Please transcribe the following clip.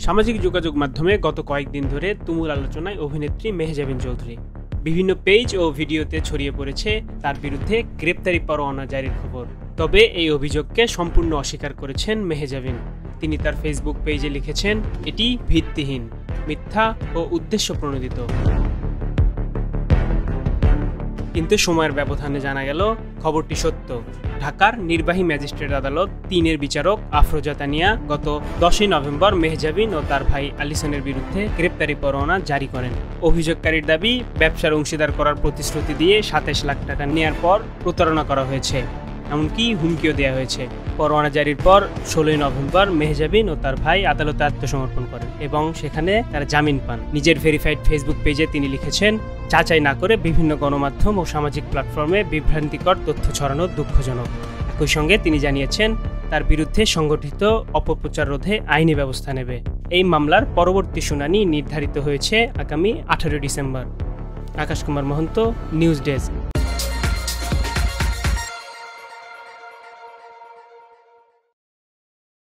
সামাজিক যোগাযোগ মাধ্যমে গত কয়েকদিন ধরে তুমুল আলোচনায় অভিনেত্রী মেহজাবিন চৌধুরী। বিভিন্ন পেজ ও ভিডিওতে ছড়িয়ে পড়েছে তার বিরুদ্ধে গ্রেপ্তারি পরোয়ানা জারির খবর। তবে এই অভিযোগকে সম্পূর্ণ অস্বীকার করেছেন মেহজাবিন। তিনি তার ফেসবুক পেজে লিখেছেন, এটি ভিত্তিহীন, মিথ্যা ও উদ্দেশ্য প্রণোদিত। কিন্তু সময়ের ব্যবধানে জানা গেল খবরটি সত্য। ঢাকার নির্বাহী ম্যাজিস্ট্রেট আদালত ৩-এর বিচারক আফরোজা তানিয়া গত ১০ই নভেম্বর মেহজাবিন ও তার ভাই আলিসানের বিরুদ্ধে গ্রেপ্তারি পরোয়ানা জারি করেন। অভিযোগকারীর দাবি, ব্যবসার অংশীদার করার প্রতিশ্রুতি দিয়ে ২৭ লাখ টাকা নেয়ার পর প্রতারণা করা হয়েছে, এমনকি হুমকিও দেওয়া হয়েছে। পরোয়ানা জারির পর ১৬ই নভেম্বর মেহজাবিন ও তার ভাই আদালতে আত্মসমর্পণ করেন এবং সেখানে তারা জামিন পান। নিজের ভেরিফাইড ফেসবুক পেজে তিনি লিখেছেন, যাচাই না করে বিভিন্ন গণমাধ্যম ও সামাজিক প্ল্যাটফর্মে বিভ্রান্তিকর তথ্য ছড়ানো দুঃখজনক। একই সঙ্গে তিনি জানিয়েছেন, তার বিরুদ্ধে সংগঠিত অপপ্রচার রোধে আইনি ব্যবস্থা নেবে। এই মামলার পরবর্তী শুনানি নির্ধারিত হয়েছে আগামী ১৮ ডিসেম্বর। আকাশ কুমার মহন্ত, নিউজ ডেস্ক।